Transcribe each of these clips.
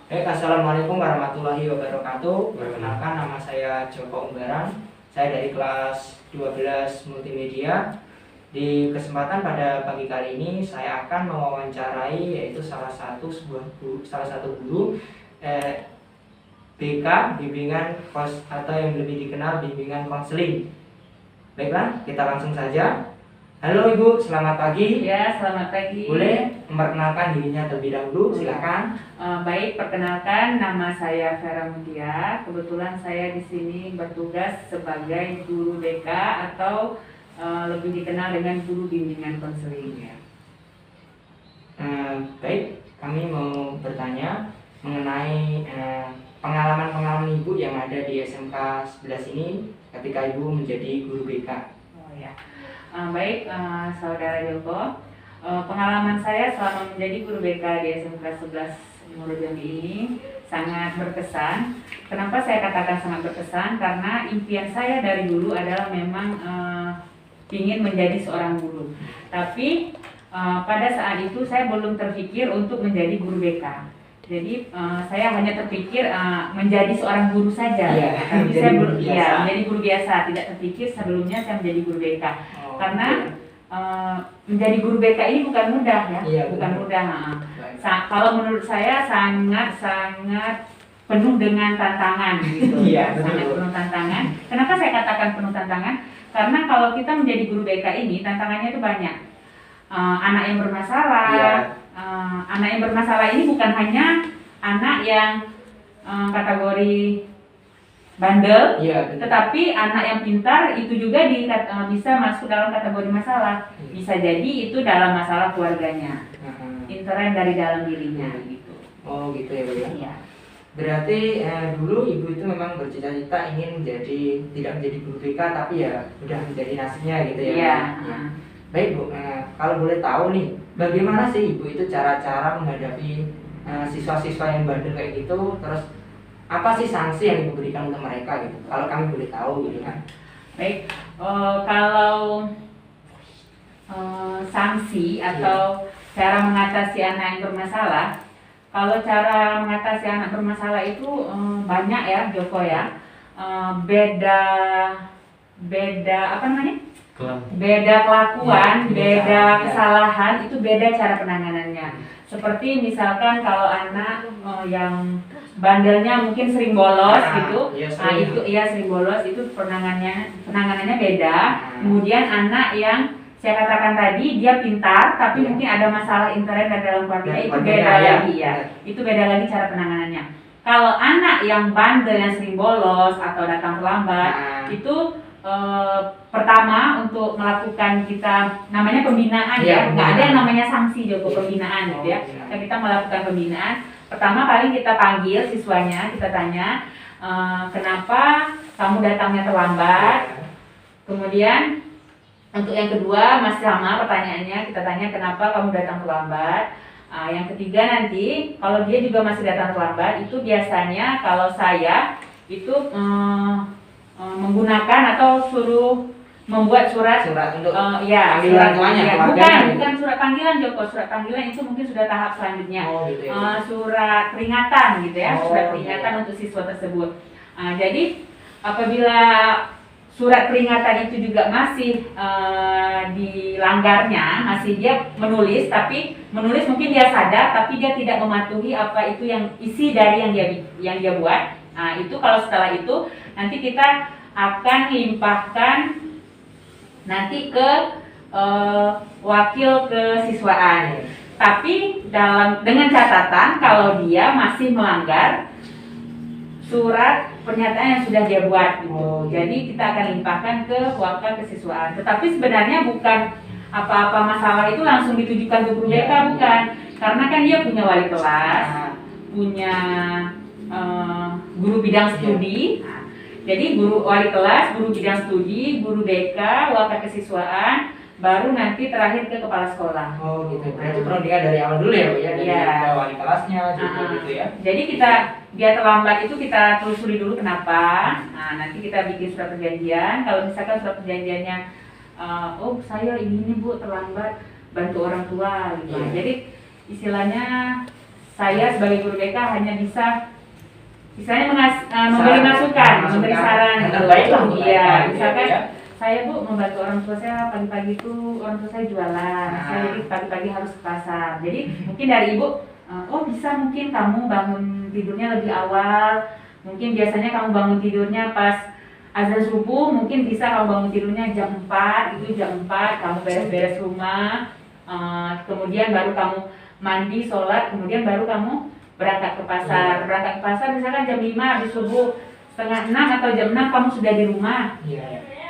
Assalamualaikum warahmatullahi wabarakatuh. Perkenalkan, nama saya Joko Umbaran. Saya dari kelas 12 Multimedia. Di kesempatan pada pagi kali ini saya akan mewawancarai yaitu salah satu guru BK, bimbingan kos atau yang lebih dikenal bimbingan konseling. Baiklah, kita langsung saja. Halo Ibu, selamat pagi. Ya, selamat pagi. Boleh memperkenalkan dirinya terlebih dahulu, silakan. Baik, perkenalkan, nama saya Vera Mutia. Kebetulan saya di sini bertugas sebagai guru BK atau lebih dikenal dengan guru bimbingan konseling. Ya. Baik, kami mau bertanya mengenai pengalaman-pengalaman Ibu yang ada di SMK 11 ini ketika Ibu menjadi guru BK. Oh ya. Baik, Saudara Joko, pengalaman saya selama menjadi guru BK di SMK 11 Muaro Jambi ini sangat berkesan. Kenapa saya katakan sangat berkesan? Karena impian saya dari dulu adalah memang ingin menjadi seorang guru. Tapi pada saat itu saya belum terpikir untuk menjadi guru BK. Jadi saya hanya terpikir menjadi seorang guru saja. Menjadi guru biasa. Tidak terpikir sebelumnya saya menjadi guru BK. Karena menjadi guru BK ini bukan mudah ya, bukan mudah. Kalau menurut saya sangat penuh dengan tantangan gitu. Sangat penuh tantangan. Kenapa saya katakan penuh tantangan? Karena kalau kita menjadi guru BK ini tantangannya itu banyak. Anak yang bermasalah. Anak yang bermasalah ini bukan hanya anak yang kategori bandel, tetapi anak yang pintar itu juga bisa masuk dalam kategori masalah. Bisa jadi itu dalam masalah keluarganya, intern dari dalam dirinya gitu. Oh gitu ya Bu ya. Iya. Berarti dulu Ibu itu memang bercita-cita ingin tidak menjadi guru BK, tapi ya udah menjadi nasibnya gitu ya. Iya. Baik Bu, kalau boleh tahu nih, bagaimana sih Ibu itu cara-cara menghadapi siswa-siswa yang bandel kayak gitu, terus apa sih sanksi yang Ibu berikan untuk mereka gitu? Kalau kami boleh tahu gitu kan. Baik, kalau sanksi atau cara mengatasi anak yang bermasalah, kalau cara mengatasi anak bermasalah itu banyak ya Joko ya. Beda apa namanya? Beda kelakuan, beda kesalahan, itu beda cara penanganannya. Seperti misalkan kalau anak yang bandelnya mungkin sering bolos gitu, itu sering bolos, itu penanganannya beda. Kemudian anak yang saya katakan tadi dia pintar tapi mungkin ada masalah intern dan dalam keluarga, itu beda lagi ya. Itu beda lagi cara penanganannya. Kalau anak yang bandel yang sering bolos atau datang terlambat, itu pertama untuk melakukan kita namanya pembinaan ya, nggak ada yang namanya sanksi Joko, pembinaan gitu ya. Kita melakukan pembinaan. Pertama paling kita panggil siswanya, kita tanya kenapa kamu datangnya terlambat. Kemudian untuk yang kedua masih sama pertanyaannya, kita tanya kenapa kamu datang terlambat. Yang ketiga nanti kalau dia juga masih datang terlambat, itu biasanya kalau saya itu menggunakan atau suruh membuat surat untuk panggilan tuanya, bukan surat panggilan Joko. Surat panggilan itu mungkin sudah tahap selanjutnya. Gitu. Surat peringatan gitu ya, surat peringatan untuk siswa tersebut. Jadi apabila surat peringatan itu juga masih dilanggarnya, masih dia menulis, tapi menulis mungkin dia sadar tapi dia tidak mematuhi apa itu yang isi dari yang dia buat. Itu kalau setelah itu nanti kita akan limpahkan nanti ke wakil kesiswaan. Tapi dengan catatan kalau dia masih melanggar surat pernyataan yang sudah dia buat gitu. Jadi kita akan limpahkan ke wakil kesiswaan. Tetapi sebenarnya bukan apa-apa masalah itu langsung ditujukan ke guru BK, bukan. Karena kan dia punya wali kelas, punya guru bidang studi. Jadi guru wali kelas, guru bidang studi, guru BK, wakil kesiswaan, baru nanti terakhir ke kepala sekolah. Oh gitu. Berarti perundingan dari awal dulu ya Bu ya, dari wali kelasnya juga gitu ya. Jadi dia terlambat itu kita telusuri dulu kenapa. Nanti kita bikin surat perjanjian. Kalau misalkan surat perjanjiannya saya ini Bu terlambat bantu orang tua gitu. Jadi istilahnya saya sebagai guru BK hanya bisa misalnya memberi masukan, memberi saran. Yang terbaik lah. Iya, misalkan ya. saya Bu membantu orang tua saya pagi-pagi itu orang tua saya jualan, saya jadi pagi-pagi harus ke pasar. Jadi mungkin dari Ibu, oh bisa mungkin kamu bangun tidurnya lebih awal, mungkin biasanya kamu bangun tidurnya pas azan subuh, mungkin bisa kamu bangun tidurnya jam 4, itu jam 4 kamu beres-beres rumah, kemudian baru kamu mandi, sholat, kemudian baru kamu berangkat ke pasar. Berangkat ke pasar misalkan jam 5 habis subuh, setengah 6 atau jam 6 kamu sudah di rumah.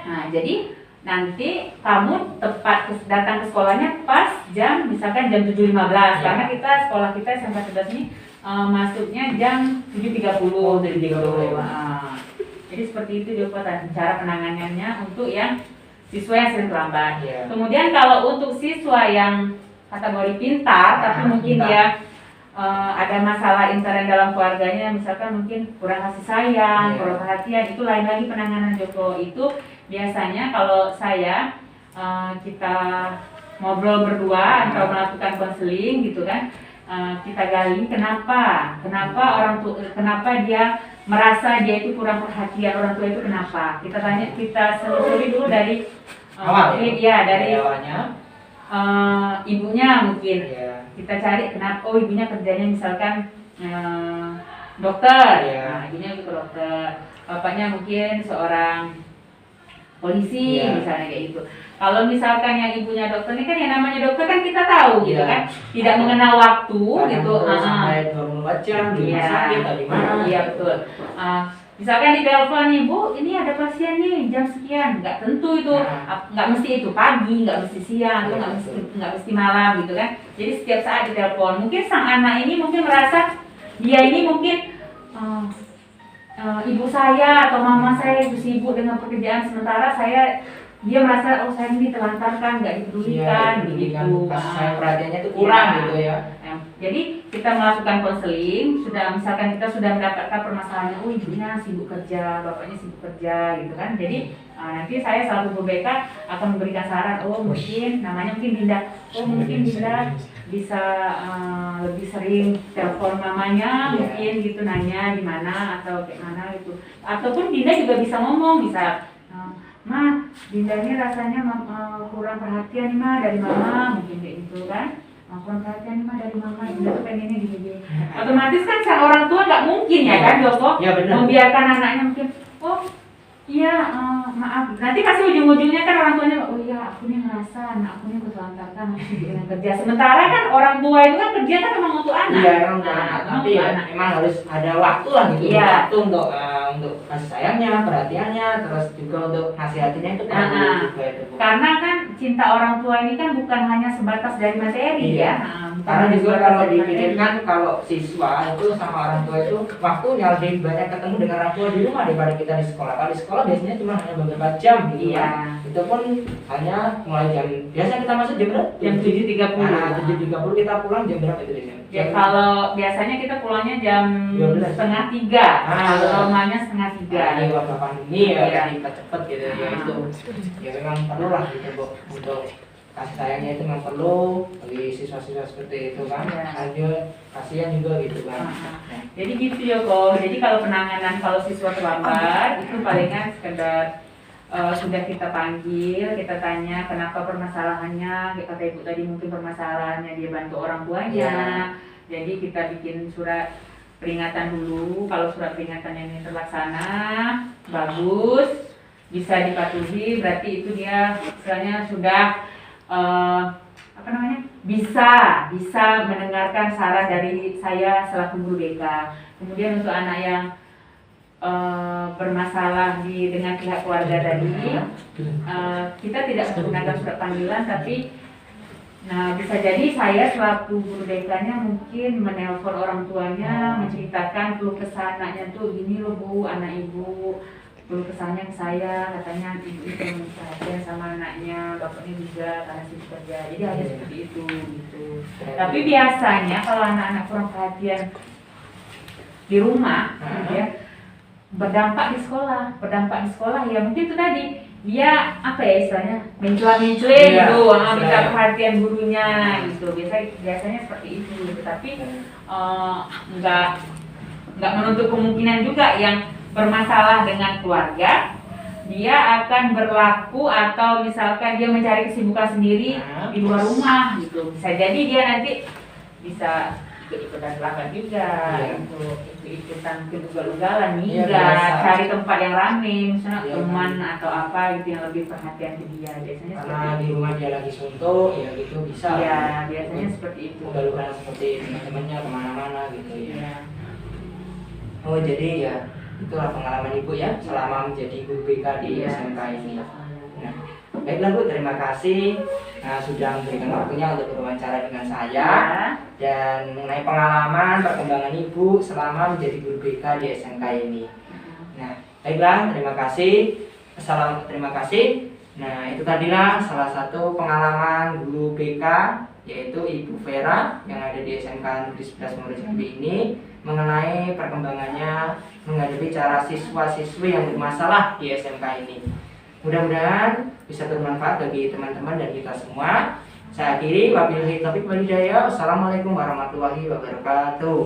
Nah, jadi nanti kamu tepat datang ke sekolahnya pas jam misalkan jam 7.15 karena kita sekolah kita SMK 11 ini masuknya jam 7.30 dari 7.30. Jadi seperti itu Joko cara penanganannya untuk yang siswa yang sering terlambat. Kemudian kalau untuk siswa yang kategori pintar tapi mungkin dia ada masalah intern dalam keluarganya, misalkan mungkin kurang kasih sayang, kurang perhatian, itu lain lagi penanganan Joko. Itu biasanya kalau saya kita ngobrol berdua atau melakukan konseling gitu kan, kita gali kenapa orang tua, kenapa dia merasa dia itu kurang perhatian, orang tua itu kenapa, kita tanya, kita selusuri dulu dari awal dari awalnya. Ibunya mungkin kita cari kenapa, oh ibunya kerjanya misalkan dokter, nah, ibunya itu dokter, bapaknya mungkin seorang polisi misalnya kayak gitu. Kalau misalkan yang ibunya dokter ini kan yang namanya dokter kan kita tahu gitu kan, tidak mengenal waktu gitu. Sampai 24 jam di rumah sakit atau di mana? Iya betul. Misalkan di telepon ibu, ini ada pasien nih jam sekian, nggak tentu itu, nggak mesti itu pagi, nggak mesti siang, atau nggak mesti malam gitu kan. Jadi setiap saat di telepon. Mungkin sang anak ini mungkin merasa dia ini mungkin ibu saya atau mama saya itu sibuk dengan pekerjaan, sementara dia merasa oh saya ini ditelantarkan, nggak dipedulikan gitu. Perhatiannya itu kurang gitu ya. Jadi kita melakukan konseling, misalkan kita sudah mendapatkan permasalahannya, oh ibunya sibuk kerja, bapaknya sibuk kerja gitu kan. Jadi nanti saya selaku guru BK akan memberikan saran, oh mungkin namanya mungkin Dinda, oh mungkin Dinda bisa lebih sering telepon mamanya, mungkin gitu nanya di mana atau kayak mana gitu. Ataupun Dinda juga bisa ngomong, bisa Ma, Dinda ini rasanya kurang perhatian nih Ma dari mama, mungkin kayak gitu kan. Kurang perhatian nih Ma dari mama, Dinda tuh pengennya gini-gini. Otomatis kan sang orang tua nggak mungkin ya kan Joko, membiarkan anaknya mungkin, oh iya maaf, nanti pasti ujung-ujungnya kan orang tuanya, oh iya aku nih ngerasa anak aku nih ketelantarkan, aku sibuk dengan kerja. Sementara kan orang tua itu kan kerja kan memang untuk anak. Iya, memang untuk anak, tapi ya memang harus ada waktu lah gitu. Waktu untuk kasih sayangnya, perhatiannya, terus juga untuk nasihatinnya itu perlu juga itu. Karena kan cinta orang tua ini kan bukan hanya sebatas dari materi ya. Karena juga kalau dipikirkan kalau siswa itu sama orang tua itu waktunya lebih banyak ketemu dengan orang tua di rumah daripada kita di sekolah. Kalau di sekolah biasanya cuma hanya beberapa jam gitu kan. Itu pun hanya mulai biasanya kita masuk jam berapa? Jam 7.30. Nah, 7.30 kita pulang jam berapa itu biasanya? Ya kalau biasanya kita pulangnya jam 2:30. Kalau normalnya 2:30. Ini waktu pandemi ya, kita cepet gitu ya itu. Ya memang perlu lah gitu Bu untuk kasih sayangnya itu memang perlu bagi siswa-siswa seperti itu kan. Lanjut kasihan juga gitu kan. Jadi gitu ya kok. Jadi kalau penanganan kalau siswa terlambat itu palingan sekedar sudah kita panggil, kita tanya kenapa permasalahannya, kata ibu tadi mungkin permasalahannya dia bantu orang tuanya. Jadi kita bikin surat peringatan dulu. Kalau surat peringatannya ini terlaksana bagus, bisa dipatuhi, berarti itu dia istilahnya sudah bisa mendengarkan saran dari saya selaku guru BK. Kemudian untuk anak yang bermasalah dengan pihak keluarga tadi, kita tidak menggunakan surat panggilan, tapi bisa jadi saya selaku guru BK-nya mungkin menelpon orang tuanya, menceritakan keluh kesah anaknya tuh gini loh Bu, anak ibu keluh kesahnya ke saya, katanya ibu itu perhatian sama anaknya, bapaknya juga karena sibuk kerja. Jadi ada seperti itu gitu. Tapi biasanya kalau anak-anak kurang perhatian di rumah, ya, berdampak di sekolah ya mungkin itu tadi dia apa ya istilahnya mencela-mencela Iya, gitu, minta istilahnya. perhatian gurunya gitu. Biasanya seperti itu gitu. Tapi nggak menutup kemungkinan juga yang bermasalah dengan keluarga, dia akan berlaku atau misalkan dia mencari kesibukan sendiri di luar rumah gitu. Bisa jadi dia nanti bisa ikut-ikutan belakang juga, Iya. ikut-ikutan ugal-ugalan, Iya, minggat, biasa. cari tempat yang rame, misalnya Iya, teman atau apa gitu yang lebih perhatian ke dia. Biasanya Karena seperti di itu. rumah dia lagi suntuk, ya gitu bisa. Iya, biasanya seperti itu. Ugal-ugalan seperti teman-temannya kemana-mana gitu ya. Iya. Oh jadi ya itulah pengalaman Ibu ya selama menjadi guru BK di Iya. SMK ini. Nah, baiklah Bu, terima kasih sudah memberikan waktunya untuk berwawancara dengan saya Ya. dan mengenai pengalaman perkembangan Ibu selama menjadi guru BK di SMK ini. Nah, baiklah, terima kasih. Terima kasih. Nah, itu tadilah salah satu pengalaman guru BK yaitu Ibu Vera yang ada di SMK Negeri 11 Muaro Jambi ini mengenai perkembangannya menghadapi cara siswa-siswi yang bermasalah di SMK ini. Mudah-mudahan bisa bermanfaat bagi teman-teman dan kita semua. Saya akhiri, wabillahi taufiq wal hidayah. Wassalamualaikum warahmatullahi wabarakatuh.